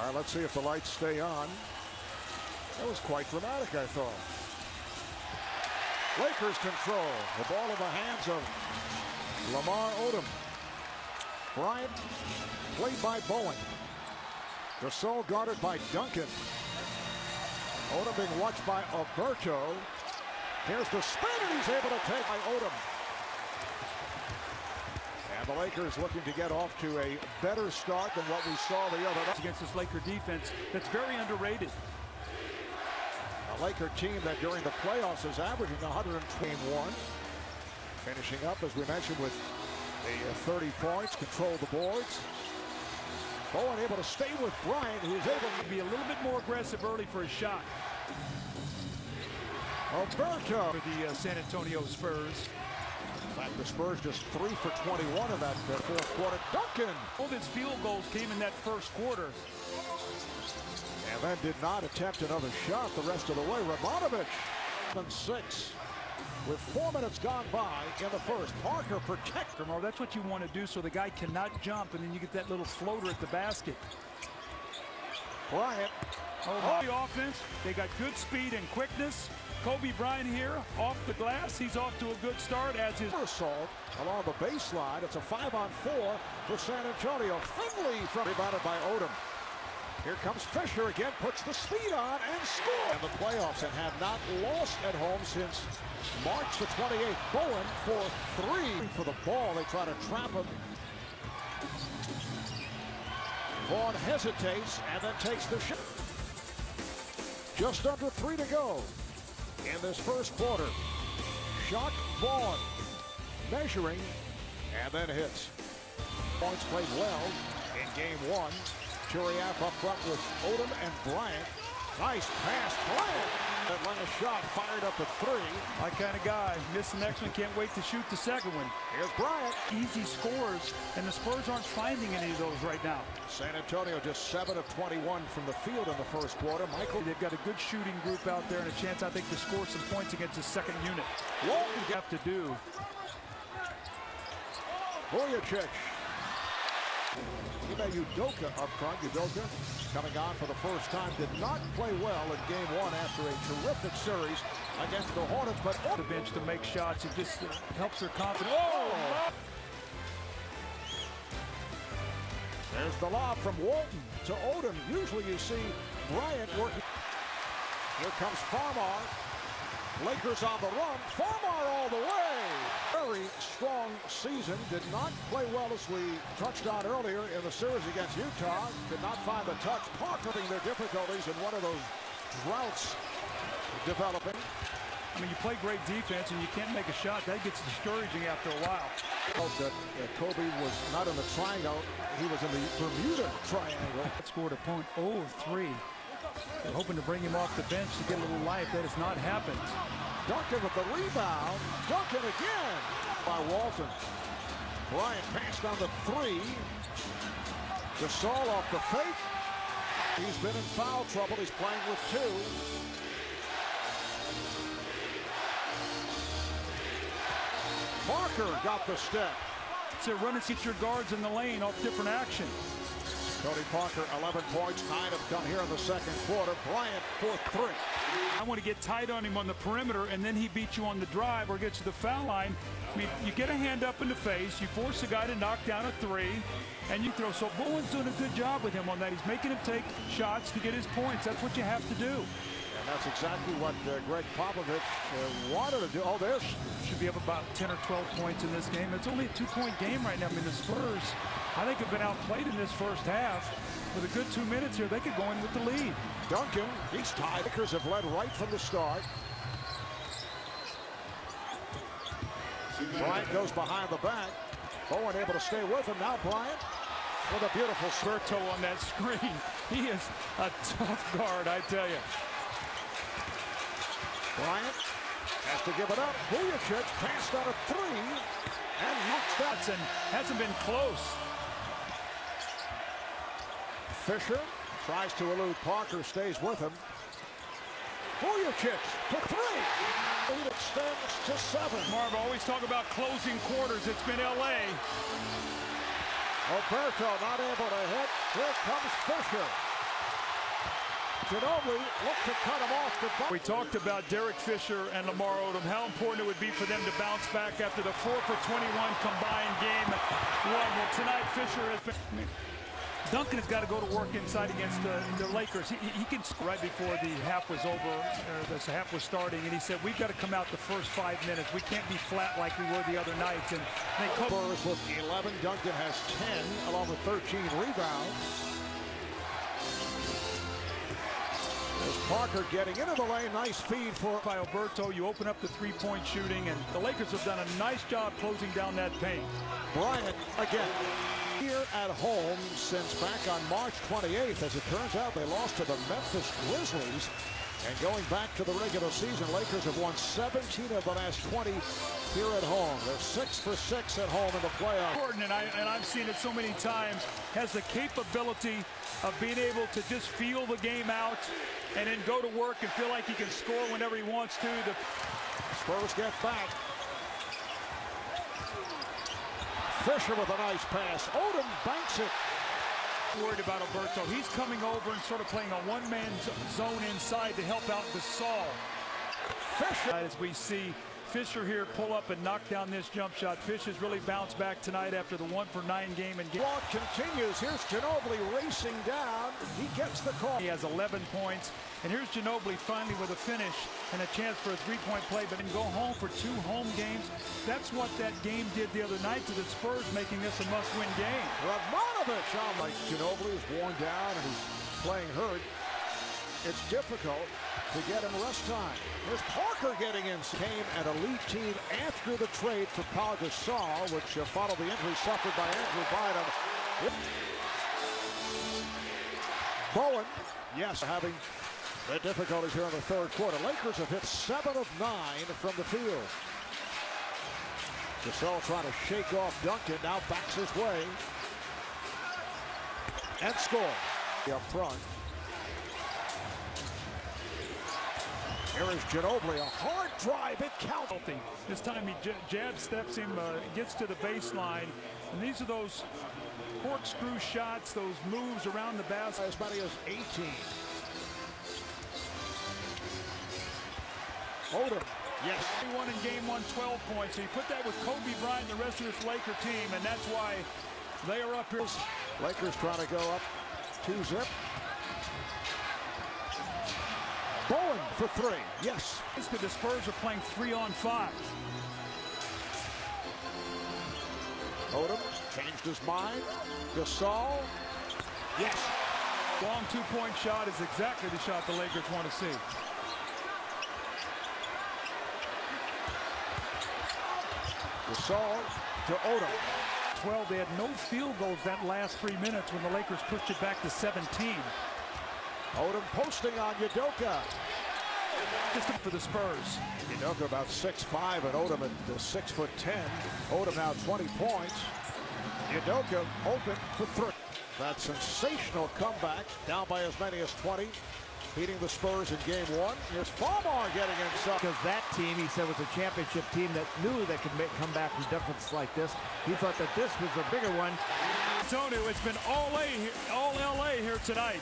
All right, let's see if the lights stay on. That was quite dramatic, I thought. Lakers control. The ball in the hands of Lamar Odom. Bryant played by Bowen. Gasol guarded by Duncan. Odom being watched by Alberto. Here's the spin, and he's able to take by Odom. And the Lakers looking to get off to a better start than what we saw the other night. Against this Laker defense that's very underrated. A Laker team that during the playoffs is averaging 121. Finishing up, as we mentioned, with the 30 points, control the boards. Bowen able to stay with Bryant, who's able to be a little bit more aggressive early for his shot. Alberto. For the San Antonio Spurs. In fact, the Spurs just 3 for 21 in that fourth quarter. Duncan! All of his field goals came in that first quarter. And then did not attempt another shot the rest of the way. Radmanovic, 6 with 4 minutes gone by in the first. Parker protect. That's what you want to do so the guy cannot jump, and then you get that little floater at the basket. Bryant. The offense, they got good speed and quickness. Kobe Bryant here off the glass. He's off to a good start as his assault along the baseline. It's a 5-on-4 for San Antonio. Finley from rebounded by Odom. Here comes Fisher again, puts the speed on and scores. In the playoffs and have not lost at home since March the 28th. Bowen for 3 for the ball. They try to trap him. Vaughn hesitates and then takes the shot. Just under 3 to go in this first quarter. Shot Vaughn measuring and then hits. Points played well in game 1. Chiriac up front with Odom and Bryant. Nice pass. Bryant. Atlanta shot fired up at 3. My kind of guy. Missed the next one. Can't wait to shoot the second one. Here's Bryant. Easy scores, and the Spurs aren't finding any of those right now. San Antonio just 7 of 21 from the field in the first quarter. Michael. They've got a good shooting group out there and a chance, I think, to score some points against the second unit. What you have to do. Vujicic. Ime Udoka up front. Udoka coming on for the first time. Did not play well in game 1 after a terrific series against the Hornets. But on the bench to make shots, it just helps their confidence. Oh! There's the lob from Walton to Odom. Usually you see Bryant working. Here comes Farmar. Lakers on the run. Farmar all the way. Very strong season. Did not play well, as we touched on earlier in the series against Utah. Did not find the touch. Parker having their difficulties in one of those droughts developing. I mean, you play great defense and you can't make a shot. That gets discouraging after a while. That Kobe was not in the triangle. He was in the Bermuda Triangle. Scored a point 0-3. They're hoping to bring him off the bench to get a little life. That has not happened. Duncan with the rebound. Duncan again by Walton. Bryant passed on the 3. Gasol off the fake. He's been in foul trouble. He's playing with 2. Parker got the step. So run and get your guards in the lane off different action. Tony Parker, 11 points, 9 have come here in the second quarter. Bryant for 3. I want to get tight on him on the perimeter, and then he beats you on the drive or gets to the foul line. I mean, you get a hand up in the face, you force the guy to knock down a 3, and you throw. So Bowen's doing a good job with him on that. He's making him take shots to get his points. That's what you have to do. And that's exactly what Greg Popovich wanted to do. Oh, there's should be up about 10 or 12 points in this game. It's only a 2-point game right now. I mean, the Spurs, I think, have been outplayed in this first half. With a good 2 minutes here, they could go in with the lead. Duncan, he's tied. Lakers have led right from the start. Bryant goes behind the back. Bowen able to stay with him. Now Bryant with a beautiful Spurto on that screen. He is a tough guard, I tell you. Bryant has to give it up. Vujicic passed on a 3 and knocks that. Hasn't been close. Fisher tries to elude Parker, stays with him. Vujicic for 3. Lead extends to 7. Marv, always talk about closing quarters. It's been L.A. Alberto not able to hit. Here comes Fisher. Ginobili looked to cut him off. We talked about Derek Fisher and Lamar Odom, how important it would be for them to bounce back after the 4 for 21 combined game one. Well, tonight Fisher has been... Duncan has got to go to work inside against the Lakers. He can right before the half was over, or the half was starting, and he said, we've got to come out the first 5 minutes. We can't be flat like we were the other night. And they Spurs with 11. Duncan has 10, along with 13 rebounds. There's Parker getting into the lane. Nice feed for by Alberto. You open up the three-point shooting, and the Lakers have done a nice job closing down that paint. Bryant again. Here at home since back on March 28th. As it turns out, they lost to the Memphis Grizzlies. And going back to the regular season, Lakers have won 17 of the last 20 here at home. They're 6 for 6 at home in the playoffs. Jordan, and I've seen it so many times, has the capability of being able to just feel the game out and then go to work and feel like he can score whenever he wants to. The Spurs get back. Fisher with a nice pass. Odom banks it. Worried about Alberto. He's coming over and sort of playing a one-man zone inside to help out Gasol. Fisher. As we see Fisher here pull up and knock down this jump shot. Fisher's really bounced back tonight after the 1 for 9 game. And Clock continues. Here's Ginobili racing down. He gets the call. He has 11 points. And here's Ginobili finally with a finish and a chance for a three-point play, but then go home for 2 home games. That's what that game did the other night to the Spurs, making this a must-win game. Radmanovich, like Ginobili is worn down and he's playing hurt. It's difficult to get him rest time. Here's Parker getting in. Came an elite team after the trade for Pau Gasol, which followed the injury suffered by Andrew Bynum. Bowen, yes, having the difficulties here in the third quarter. Lakers have hit 7 of 9 from the field. Gasol trying to shake off Duncan, now backs his way. And score. Up front. Here is Ginobili, a hard drive, it counts. This time he jab steps him, gets to the baseline, and these are those corkscrew shots, those moves around the basket. As many as 18. Odom, yes. He won in game 1, 12 points. So you put that with Kobe Bryant and the rest of this Laker team, and that's why they are up here. Lakers trying to go up 2-zip. Bowen for 3, yes. The Spurs are playing 3-on-5. Odom changed his mind. Gasol, yes. Long 2-point shot is exactly the shot the Lakers want to see. Gasol to Odom. 12, they had no field goals that last 3 minutes when the Lakers pushed it back to 17. Odom posting on Udoka. Just for the Spurs. Udoka about 6'5", and Odom at 6'10". Odom now 20 points. Udoka open for 3. That sensational comeback, down by as many as 20, beating the Spurs in game 1. Here's Farmar getting inside. Because that team, he said, was a championship team that knew they could come back from deficits like this. He thought that this was a bigger one. Antonio, it's been all LA here tonight.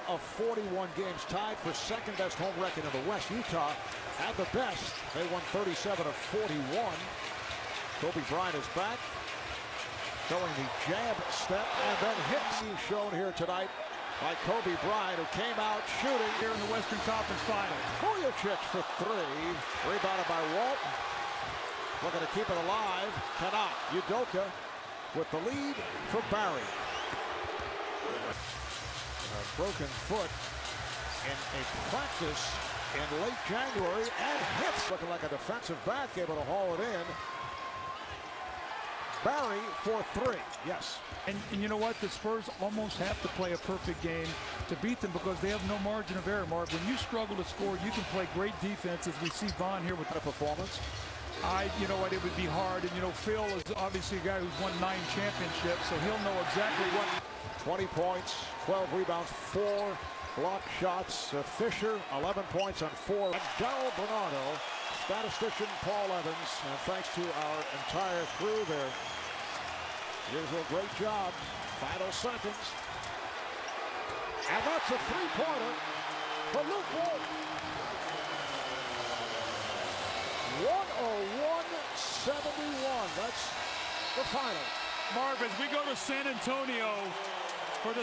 Of 41 games, tied for second best home record in the West. Utah had the best. They won 37 of 41. Kobe Bryant is back, showing the jab step and then hits. He's shown here tonight by Kobe Bryant, who came out shooting Here in the Western Conference Final. Vujacic for 3, rebounded by Walton. Looking to keep it alive, cannot. Udoka with the lead for Barry. A broken foot in a practice in late January and hits. Looking like a defensive back, able to haul it in. Barry for 3, yes. And you know what? The Spurs almost have to play a perfect game to beat them because they have no margin of error, Mark. When you struggle to score, you can play great defense, as we see Vaughn here with a performance. You know what, it would be hard. And, you know, Phil is obviously a guy who's won 9 championships, so he'll know exactly what. 20 points, 12 rebounds, 4 block shots. Fisher, 11 points on 4. And Darryl Bernardo, statistician Paul Evans, and thanks to our entire crew there. Usual great job. Final seconds. And that's a three-pointer for Luke Walton. 101-71. That's the final. Marv, as we go to San Antonio for the